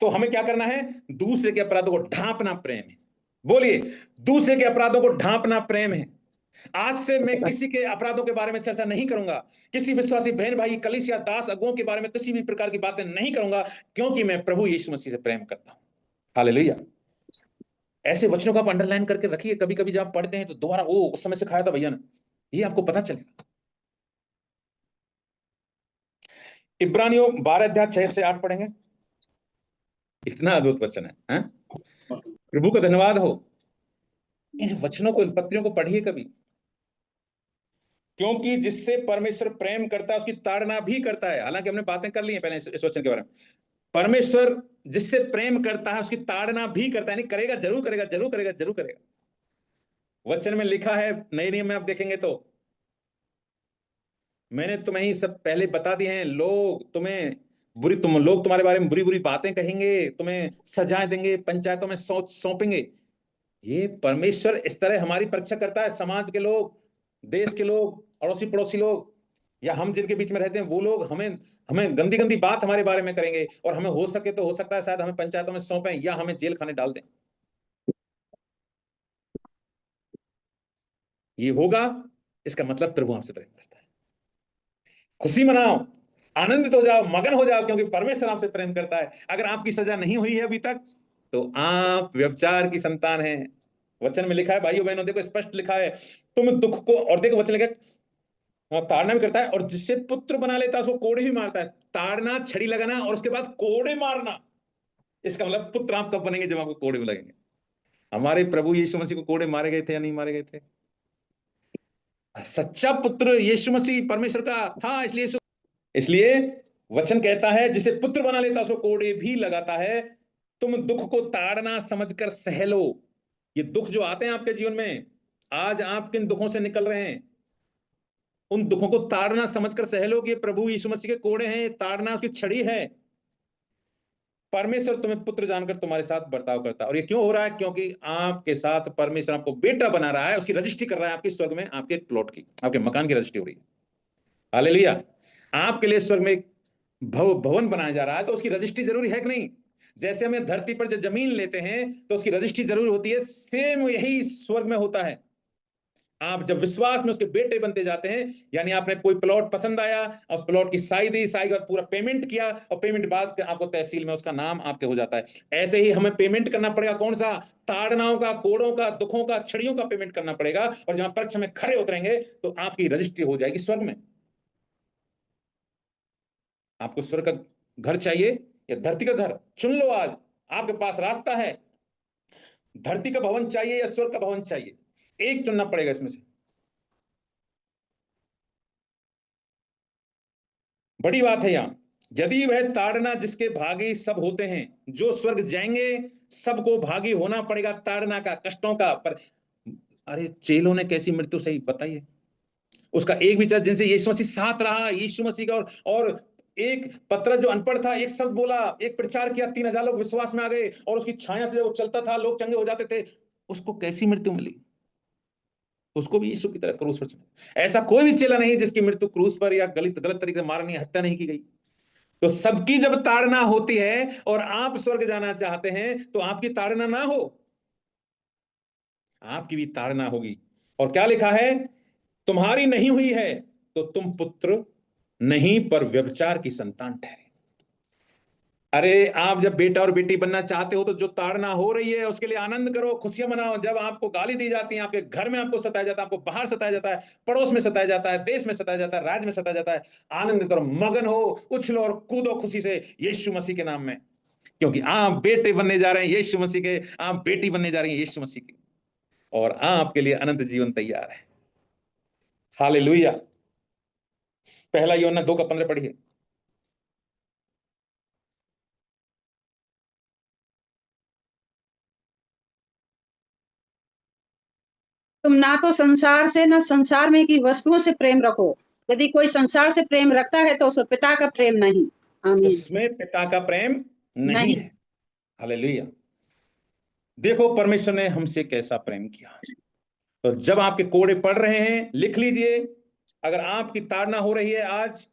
S1: तो हमें क्या करना है? दूसरे के अपराधों को ढांपना प्रेम है। बोलिए, दूसरे के अपराधों को ढांपना प्रेम है। आज से मैं किसी के अपराधों के बारे में चर्चा नहीं करूंगा, किसी विश्वासी बहन भाई कलीसिया दास अगुओं के बारे में किसी भी प्रकार की बातें नहीं करूंगा, क्योंकि मैं प्रभु यीशु मसीह से प्रेम करता हूं। हालेलुया। ऐसे वचनों को आप अंडरलाइन करके रखिए, कभी कभी जब आप पढ़ते हैं तो दोबारा ओ उस समय सिखाया था भैया ने, ये आपको पता चलेगा। इब्रानियों 12 अध्याय 6 से 8 पढ़ेंगे। इतना अद्भुत वचन है, प्रभु का धन्यवाद हो। इन वचनों को, इन पत्रियों को पढ़िए कभी, क्योंकि जिससे परमेश्वर प्रेम करता है उसकी ताड़ना भी करता है। हालांकि हमने बातें कर ली हैं पहले इस वचन के बारे में। परमेश्वर जिससे प्रेम करता है उसकी ताड़ना भी करता है, नहीं करेगा, जरूर करेगा, जरूर करेगा, जरूर करेगा। वचन में लिखा है, नए नियम में आप देखेंगे तो मैंने तुम्हें ही सब पहले बता दिए हैं, लोग तुम्हारे बारे में बुरी बुरी बातें कहेंगे, तुम्हें सजाएं देंगे, पंचायतों में सौंपेंगे। ये परमेश्वर इस तरह हमारी परीक्षा करता है। समाज के लोग, देश के लोग, अड़ोसी पड़ोसी लोग, या हम जिनके बीच में रहते हैं वो लोग हमें गंदी गंदी बात हमारे बारे में करेंगे, और हमें हो सके तो हो सकता है शायद हमें पंचायतों में सौंपें या हमें जेल खाने डाल दें। ये होगा, इसका मतलब प्रभु हमसे प्रेम करता है। खुशी मनाओ, आनंदित हो जाओ, मगन हो जाओ, क्योंकि परमेश्वर आपसे प्रेम करता है। अगर आपकी सजा नहीं हुई है अभी तक तो आप व्यभिचार की संतान हैं। वचन में लिखा है भाइयों बहनों, देखो स्पष्ट लिखा है, तुम दुख को, और देखो वचन लिखा है ताड़ना भी करता है, और जिससे पुत्र बना लेता है उसको कोड़े भी मारता है। ताड़ना, छड़ी लगाना और उसके बाद कोड़े मारना, इसका मतलब पुत्र आप कब बनेंगे? जब आपको कोड़े में लगेंगे। हमारे प्रभु यीशु मसीह को कोड़े मारे गए थे या नहीं मारे गए थे? सच्चा पुत्र यीशु मसीह परमेश्वर का था, इसलिए वचन कहता है जिसे पुत्र बना लेता उसको कोड़े भी लगाता है। तुम दुख को ताड़ना समझकर सह लो। ये दुख जो आते हैं आपके जीवन में, आज आप किन दुखों से निकल रहे हैं, उन दुखों को ताड़ना समझकर सह लो कि प्रभु यीशु मसीह के कोड़े हैं, ताड़ना उसकी छड़ी है। परमेश्वर तुम्हें पुत्र जानकर तुम्हारे साथ बर्ताव करता है। और ये क्यों हो रहा है? क्योंकि आपके साथ परमेश्वर आपको बेटा बना रहा है, उसकी रजिस्ट्री कर रहा है आपके स्वर्ग में, आपके प्लॉट की, आपके मकान की रजिस्ट्री हो रही है। हालेलुया। आपके लिए स्वर्ग में भवन बनाया जा रहा है, तो उसकी रजिस्ट्री जरूरी है कि नहीं? जैसे हमें धरती पर जब जमीन लेते हैं तो उसकी रजिस्ट्री जरूर होती है, सेम यही स्वर्ग में होता है। आप जब विश्वास में उसके बेटे बनते जाते हैं, यानी आपने कोई प्लॉट पसंद आया, उस प्लॉट की साई दी, साई के बाद पूरा पेमेंट किया, और पेमेंट बाद आपको तहसील में उसका नाम आपके हो जाता है। ऐसे ही हमें पेमेंट करना पड़ेगा, कौन सा? ताड़नाओं का, कोड़ों का, दुखों का, छड़ियों का पेमेंट करना पड़ेगा। और जब परीक्षा में खड़े उतरेंगे तो आपकी रजिस्ट्री हो जाएगी स्वर्ग में। आपको स्वर्ग का घर चाहिए या धरती का घर? चुन लो आज, आपके पास रास्ता है। धरती का भवन चाहिए या स्वर्ग का भवन चाहिए? एक चुनना पड़ेगा इसमें से। बड़ी बात है यहां, यदि वह ताड़ना जिसके भागी सब होते हैं, जो स्वर्ग जाएंगे सबको भागी होना पड़ेगा ताड़ना का, कष्टों का। पर अरे चेलों ने कैसी मृत्यु सही बताइए? उसका एक विचार जिनसे यीशु मसीह साथ रहा, यीशु मसीह का, और एक पतरस जो अनपढ़ था, एक शब्द बोला, एक प्रचार किया, 3000 लोग विश्वास में आ गए, और उसकी छाया से वो चलता था, लोग चंगे हो जाते थे। उसको कैसी मृत्यु मिली? उसको भी यीशु की तरह क्रूस पर चढ़ा। ऐसा कोई भी चेला नहीं जिसकी मृत्यु क्रूस पर या गलत तरीके से मारनी, हत्या नहीं की गई। तो सबकी जब ताड़ना होती है और आप स्वर्ग जाना चाहते हैं, तो आपकी ताड़ना ना हो, आपकी भी ताड़ना होगी। और क्या लिखा है? तुम्हारी नहीं हुई है तो तुम पुत्र नहीं पर व्यभिचार की संतान ठहरे। अरे आप जब बेटा और बेटी बनना चाहते हो तो जो ताड़ना हो रही है उसके लिए आनंद करो, खुशियां मनाओ। जब आपको गाली दी जाती है, आपके घर में आपको सताया जाता है, आपको बाहर सताया जाता है, पड़ोस में सताया जाता है, देश में सताया जाता है, राज्य में सताया जाता है, आनंद करो, मगन हो, उछलो और कूदो खुशी से यीशु मसीह के नाम में, क्योंकि आप बेटे बनने जा रहे हैं यीशु मसीह के, आप बेटी बनने जा रही हैं यीशु मसीह की, और आपके लिए अनंत जीवन तैयार है। हालेलुया। पहला यूहन्ना 2:15 पढ़िए।
S2: तुम ना तो संसार से न संसार में की वस्तुओं से प्रेम रखो। यदि कोई संसार से प्रेम रखता है तो उसमें पिता का प्रेम नहीं। आमीन।
S1: उसमें पिता का प्रेम नहीं
S2: नहीं।
S1: है। हालेलुया। देखो परमेश्वर ने हमसे कैसा प्रेम किया। तो जब आपके कोड़े पड़ रहे हैं, लिख लीजिए, अगर आपकी ताड़ना हो रही है, आज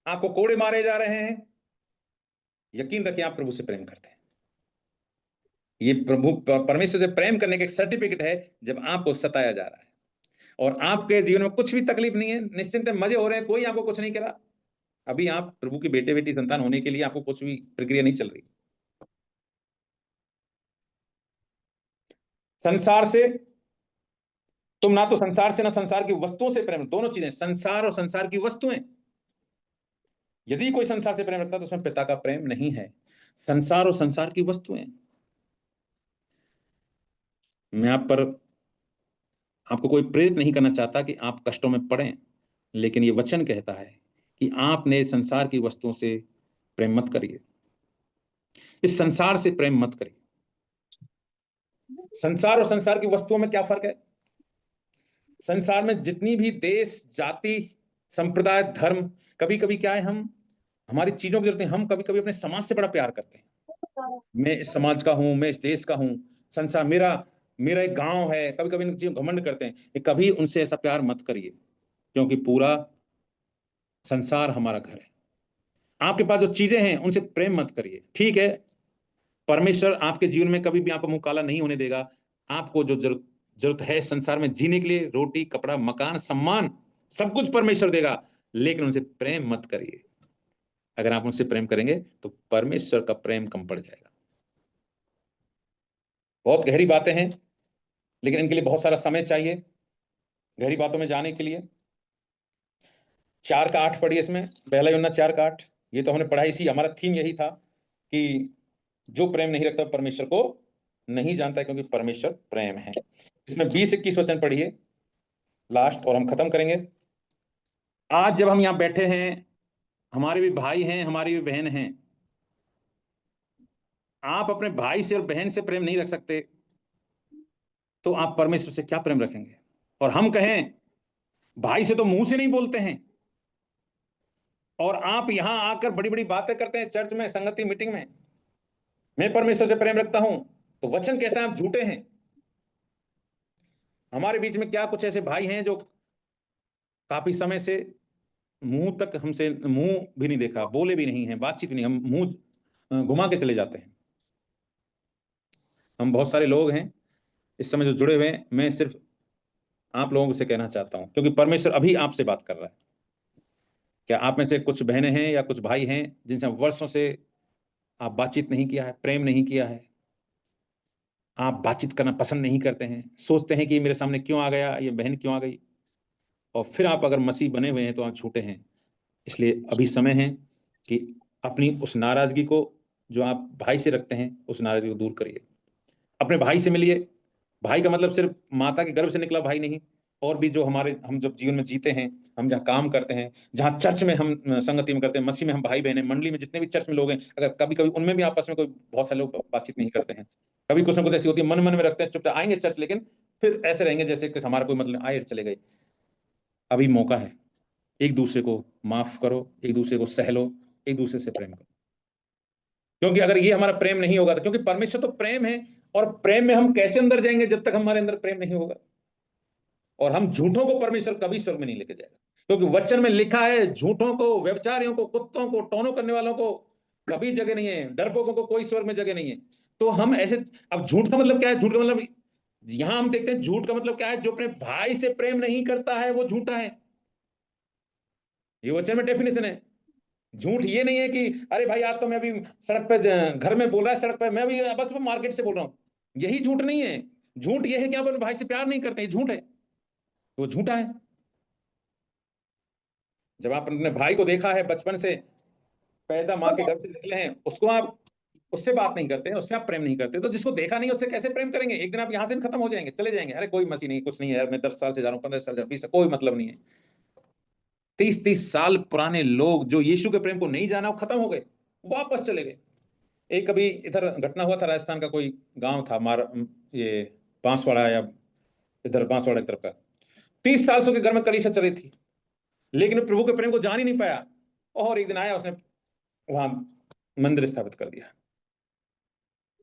S1: आपको कोड़े मारे जा रहे हैं, यकीन रखिए आप प्रभु से प्रेम करते हैं। ये प्रभु परमेश्वर से प्रेम करने का एक सर्टिफिकेट है जब आपको सताया जा रहा है और आपके जीवन में कुछ भी तकलीफ नहीं है, निश्चिंत मजे हो रहे हैं, कोई आपको कुछ नहीं करा। अभी आप प्रभु के बेटे बेटी संतान होने के लिए आपको कुछ भी प्रक्रिया नहीं चल रही। संसार से तुम ना तो संसार से ना संसार की वस्तुओं से प्रेम, दोनों चीजें, संसार और संसार की वस्तुएं। यदि कोई संसार से प्रेम रखता है तो उसमें पिता का प्रेम नहीं है। संसार और संसार की वस्तुएं, मैं आपको कोई प्रेरित नहीं करना चाहता कि आप कष्टों में पड़ें, लेकिन ये वचन कहता है कि आपने संसार की वस्तुओं से प्रेम मत करिए। इस संसार से प्रेम मत करिए। संसार और संसार की वस्तुओं में क्या फर्क है? संसार में जितनी भी देश, जाति, संप्रदाय, धर्म, कभी कभी क्या है, हम हमारी चीजों की जरूरत नहीं, हम कभी कभी अपने समाज से बड़ा प्यार करते हैं। मैं इस समाज का हूं, मैं इस देश का हूं, संसार मेरा एक गांव है, कभी कभी इन चीजों घमंड करते हैं। कभी उनसे ऐसा प्यार मत करिए, क्योंकि पूरा संसार हमारा घर है। आपके पास जो चीजें हैं उनसे प्रेम मत करिए। ठीक है, परमेश्वर आपके जीवन में कभी भी आपका मुंह काला नहीं होने देगा। आपको जो जरूरत है संसार में जीने के लिए, रोटी, कपड़ा, मकान, सम्मान, सब कुछ परमेश्वर देगा, लेकिन उनसे प्रेम मत करिए। अगर आप उनसे प्रेम करेंगे तो परमेश्वर का प्रेम कम पड़ जाएगा। बहुत गहरी बातें हैं, लेकिन इनके लिए बहुत सारा समय चाहिए गहरी बातों में जाने के लिए। 4 का 8 पढ़िए इसमें, पहला यूहन्ना 4 का 8। ये तो हमने पढ़ाई सी, हमारा थीम यही था कि जो प्रेम नहीं रखता परमेश्वर को नहीं जानता, क्योंकि परमेश्वर प्रेम है। इसमें 20-21 वचन पढ़िए लास्ट, और हम खत्म करेंगे। आज जब हम यहाँ बैठे हैं, हमारे भी भाई हैं, हमारी भी बहन हैं। आप अपने भाई से और बहन से प्रेम नहीं रख सकते तो आप परमेश्वर से क्या प्रेम रखेंगे? और हम कहें भाई से तो मुंह से नहीं बोलते हैं, और आप यहां आकर बड़ी बड़ी बातें करते हैं चर्च में, संगति मीटिंग में, मैं परमेश्वर से प्रेम रखता हूं, तो वचन कहता है आप झूठे हैं। हमारे बीच में क्या कुछ ऐसे भाई हैं जो काफी समय से मुंह तक हमसे मुंह भी नहीं देखा, बोले भी नहीं है, बातचीत भी नहीं, हम मुंह घुमा के चले जाते हैं। हम बहुत सारे लोग हैं इस समय जो जुड़े हुए हैं। मैं सिर्फ आप लोगों से कहना चाहता हूं, क्योंकि परमेश्वर अभी आपसे बात कर रहा है। क्या आप में से कुछ बहनें हैं या कुछ भाई हैं जिनसे वर्षों से आप बातचीत नहीं किया है, प्रेम नहीं किया है, आप बातचीत करना पसंद नहीं करते हैं, सोचते हैं कि मेरे सामने क्यों आ गया, ये बहन क्यों आ गई, और फिर आप अगर मसीह बने हुए हैं तो आप झूठे हैं। इसलिए अभी समय है कि अपनी उस नाराजगी को जो आप भाई से रखते हैं, उस नाराजगी को दूर करिए। अपने भाई से मिलिए। भाई का मतलब सिर्फ माता के गर्भ से निकला भाई नहीं, और भी जो हम जब जीवन में जीते हैं, हम जहाँ काम करते हैं, जहाँ चर्च में हम संगति में करते हैं, मसीह में हम भाई बहन हैं, मंडली में जितने भी चर्च में लोग हैं, अगर कभी कभी उनमें भी आपस में कोई, बहुत सारे लोग बातचीत नहीं करते हैं, कभी कुछ ना कुछ ऐसी होती है, मन मन में रखते हैं, चुपचाप आएंगे चर्च, लेकिन फिर ऐसे रहेंगे जैसे कि हमारा कोई मतलब आए चले गए। अभी मौका है, एक दूसरे को माफ करो, एक दूसरे को सह लो, एक दूसरे से प्रेम करो। क्योंकि अगर ये हमारा प्रेम नहीं होगा तो, क्योंकि परमेश्वर तो प्रेम है, और प्रेम में हम कैसे अंदर जाएंगे जब तक हमारे अंदर प्रेम नहीं होगा। और हम झूठों को परमेश्वर कभी स्वर्ग में नहीं लेके जाएगा, क्योंकि वचन में लिखा है झूठों को, व्यभिचारियों को, कुत्तों को, टोनों करने वालों को कभी जगह नहीं है, डरपोकों को कोई स्वर्ग में जगह नहीं है। तो हम ऐसे, अब झूठ का मतलब क्या है? झूठ का मतलब यहां हम देखते हैं, झूठ का मतलब क्या है? जो अपने भाई से प्रेम नहीं करता है वो झूठा है। ये वचन में डेफिनेशन है। झूठ ये नहीं है कि अरे भाई आज तो मैं अभी सड़क पे, घर में बोल रहा है, सड़क पे, मैं अभी बस मार्केट से बोल रहा हूं, यही झूठ नहीं है। झूठ ये है कि आप अपने भाई से प्यार नहीं करते, झूठ है, वो झूठा है। जब आप अपने भाई को देखा है बचपन से, पैदा माँ के घर से निकले हैं, उसको आप उससे बात नहीं करते हैं, उससे आप प्रेम नहीं करते, तो जिसको देखा नहीं उससे कैसे प्रेम करेंगे? एक दिन आप यहां से खत्म हो जाएंगे, चले जाएंगे, अरे कोई मसीह नहीं, कुछ नहीं है यार, मैं 10 साल से जा रहा हूं, 15 साल, 20 साल, कोई मतलब नहीं है। 30-30 साल पुराने लोग जो यीशु के प्रेम को नहीं जाना, वो खत्म हो गए, वापस चले गए। एक कभी इधर घटना हुआ था, राजस्थान का कोई गांव था, ये बांसवाड़ा या इधर बांसवाड़ा की तरफ का। 30 साल से उसके घर में कलीसिया चल रही थी, लेकिन प्रभु के प्रेम को जान ही नहीं पाया। और एक दिन आया, उसने वहां मंदिर स्थापित कर दिया।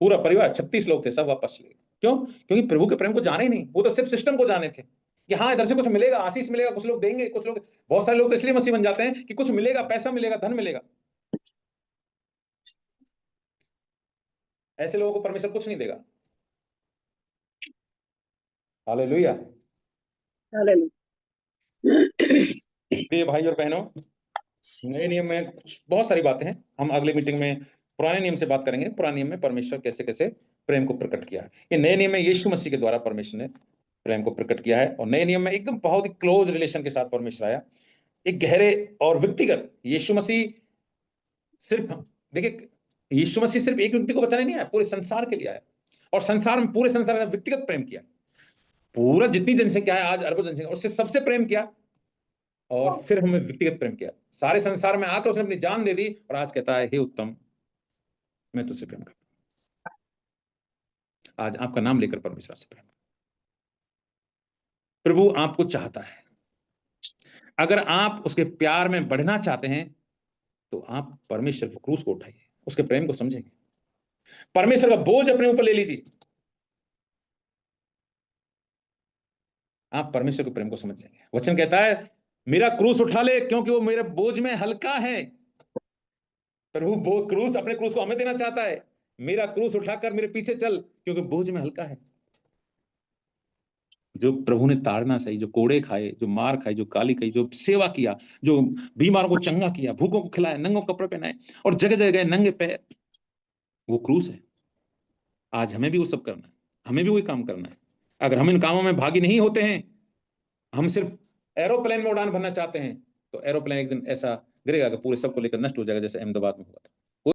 S1: पूरा परिवार 36 लोग थे, सब वापस चले गए। क्यों? क्योंकि प्रभु के प्रेम को जाने ही नहीं। वो तो सिर्फ सिस्टम को जाने थे कि हाँ इधर से कुछ मिलेगा, आशीष मिलेगा, कुछ लोग देंगे, कुछ लोग, बहुत सारे लोग तो इसलिए मसीह बन जाते हैं कि कुछ मिलेगा, पैसा मिलेगा, धन मिलेगा। ऐसे लोगों को परमेश्वर कुछ नहीं देगा। हालेलुया। प्रिय भाई और बहनों, नए नियम में बहुत सारी बातें हैं। हम अगले मीटिंग में पुराने नियम से बात करेंगे। पुराने नियम में परमेश्वर कैसे कैसे प्रेम को प्रकट किया है। ये नए नियम में यीशु मसीह के द्वारा परमेश्वर ने प्रेम को प्रकट किया है। और नए नियम में एकदम बहुत ही क्लोज रिलेशन के साथ परमेश्वर आया, एक गहरे और व्यक्तिगत। यीशु मसीह सिर्फ, देखिए, यीशु मसीह सिर्फ एक व्यक्ति को बचाने नहीं आया, पूरे संसार के लिए आया। और संसार में, पूरे संसार में व्यक्तिगत प्रेम किया। पूरा जितनी जनसंख्या है आज, अरबों जनसंख्या, उससे सबसे प्रेम किया। और फिर हमें व्यक्तिगत प्रेम किया। सारे संसार में आकर उसने अपनी जान दे दी। और आज कहता है, हे उत्तम, मैं तुझसे प्रेम करता हूं। आज आपका नाम लेकर परमेश्वर से प्रेम। प्रभु आपको चाहता है। अगर आप उसके प्यार में बढ़ना चाहते हैं तो आप परमेश्वर के क्रूस को उठाइए, उसके प्रेम को समझेंगे, परमेश्वर का बोझ अपने ऊपर ले लीजिए। आप परमेश्वर के प्रेम को समझ जाएंगे। वचन कहता है, मेरा क्रूस उठा ले क्योंकि वो मेरे बोझ में हल्का है। प्रभु वो क्रूस, अपने क्रूस को हमें देना चाहता है। मेरा क्रूस उठाकर मेरे पीछे चल क्योंकि बोझ में हल्का है। जो प्रभु ने ताड़ना सही, जो कोड़े खाए, जो मार खाई, जो गाली खाई, जो सेवा किया, जो बीमारों को चंगा किया, भूखों को खिलाया, नंगों कपड़े पहनाए और जगह जगह गए नंगे पैर, वो क्रूस है। आज हमें भी वो सब करना है, हमें भी वही काम करना है। अगर हम इन कामों में भागी नहीं होते हैं, हम सिर्फ एरोप्लेन में उड़ान भरना चाहते हैं, तो एरोप्लेन एक दिन ऐसा गिरेगा कि पूरे सबको लेकर नष्ट हो जाएगा, जैसे अहमदाबाद में हुआ था।